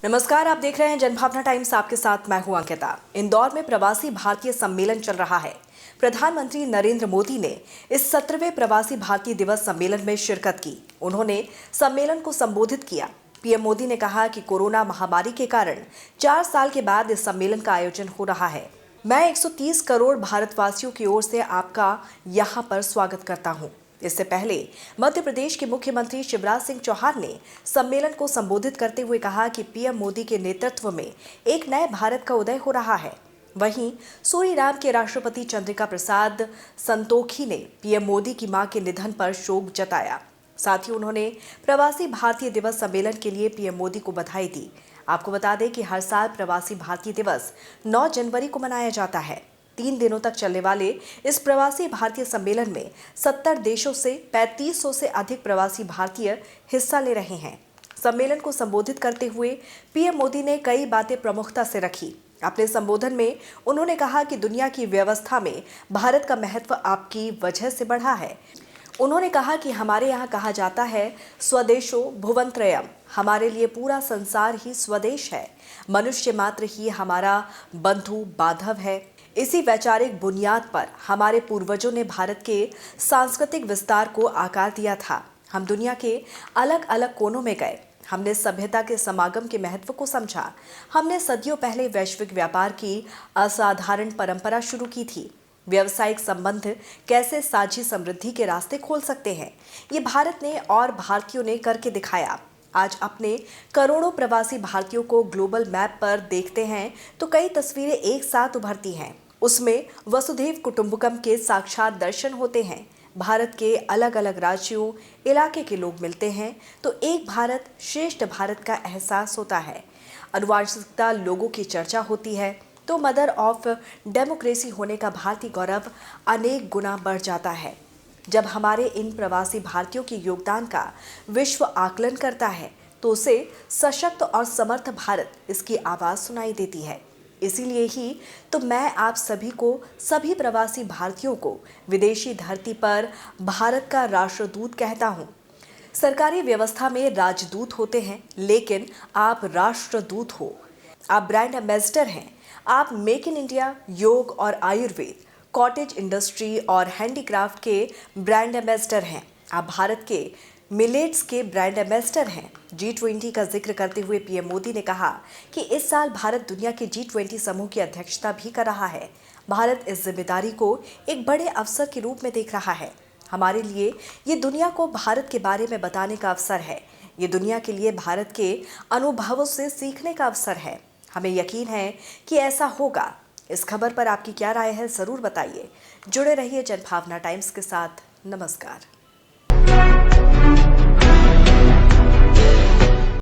नमस्कार, आप देख रहे हैं जनभावना टाइम्स। आपके साथ मैं हूं अंकिता। इंदौर में प्रवासी भारतीय सम्मेलन चल रहा है। प्रधानमंत्री नरेंद्र मोदी ने इस 17वें प्रवासी भारतीय दिवस सम्मेलन में शिरकत की। उन्होंने सम्मेलन को संबोधित किया। पीएम मोदी ने कहा कि कोरोना महामारी के कारण 4 साल के बाद इस सम्मेलन का आयोजन हो रहा है। मैं 130 करोड़ भारतवासियों की ओर से आपका यहाँ पर स्वागत करता हूँ। इससे पहले मध्य प्रदेश के मुख्यमंत्री शिवराज सिंह चौहान ने सम्मेलन को संबोधित करते हुए कहा कि पीएम मोदी के नेतृत्व में एक नए भारत का उदय हो रहा है। वहीं सूरीनाम के राष्ट्रपति चंद्रिका प्रसाद संतोखी ने पीएम मोदी की मां के निधन पर शोक जताया। साथ ही उन्होंने प्रवासी भारतीय दिवस सम्मेलन के लिए पीएम मोदी को बधाई दी। आपको बता दें कि हर साल प्रवासी भारतीय दिवस 9 जनवरी को मनाया जाता है। 3 दिनों तक चलने वाले इस प्रवासी भारतीय सम्मेलन में 70 देशों से 3500 से अधिक प्रवासी भारतीय हिस्सा ले रहे हैं। सम्मेलन को संबोधित करते हुए पीएम मोदी ने कई बातें प्रमुखता से रखी। अपने संबोधन में उन्होंने कहा कि दुनिया की व्यवस्था में भारत का महत्व आपकी वजह से बढ़ा है। उन्होंने कहा कि हमारे यहाँ कहा जाता है, स्वदेशो भुवनत्रयम, हमारे लिए पूरा संसार ही स्वदेश है। मनुष्य मात्र ही हमारा बंधु बांधव है। इसी वैचारिक बुनियाद पर हमारे पूर्वजों ने भारत के सांस्कृतिक विस्तार को आकार दिया था। हम दुनिया के अलग अलग कोनों में गए। हमने सभ्यता के समागम के महत्व को समझा। हमने सदियों पहले वैश्विक व्यापार की असाधारण परंपरा शुरू की थी। व्यावसायिक संबंध कैसे साझी समृद्धि के रास्ते खोल सकते हैं, ये भारत ने और भारतीयों ने करके दिखाया। आज अपने करोड़ों प्रवासी भारतीयों को ग्लोबल मैप पर देखते हैं तो कई तस्वीरें एक साथ उभरती हैं। उसमें वसुधैव कुटुंबकम के साक्षात दर्शन होते हैं। भारत के अलग अलग राज्यों, इलाके के लोग मिलते हैं तो एक भारत श्रेष्ठ भारत का एहसास होता है। अनुवांशिकता लोगों की चर्चा होती है तो मदर ऑफ डेमोक्रेसी होने का भारतीय गौरव अनेक गुना बढ़ जाता है। जब हमारे इन प्रवासी भारतीयों के योगदान का विश्व आकलन करता है तो उसे सशक्त और समर्थ भारत इसकी आवाज़ सुनाई देती है। इसीलिए ही तो मैं आप सभी को, सभी प्रवासी भारतीयों को विदेशी धरती पर भारत का राष्ट्रदूत कहता हूँ। सरकारी व्यवस्था में राजदूत होते हैं, लेकिन आप राष्ट्रदूत हो। आप ब्रांड एम्बेसडर हैं। आप मेक इन इंडिया, योग और आयुर्वेद, कॉटेज इंडस्ट्री और हैंडीक्राफ्ट के ब्रांड एम्बेसडर हैं। आप भारत के मिलेट्स के ब्रांड एम्बेसडर हैं। G20 का जिक्र करते हुए पीएम मोदी ने कहा कि इस साल भारत दुनिया के G20 समूह की अध्यक्षता भी कर रहा है। भारत इस जिम्मेदारी को एक बड़े अवसर के रूप में देख रहा है। हमारे लिए ये दुनिया को भारत के बारे में बताने का अवसर है। ये दुनिया के लिए भारत के अनुभवों से सीखने का अवसर है। हमें यकीन है कि ऐसा होगा। इस खबर पर आपकी क्या राय है, ज़रूर बताइए। जुड़े रहिए जनभावना टाइम्स के साथ। नमस्कार।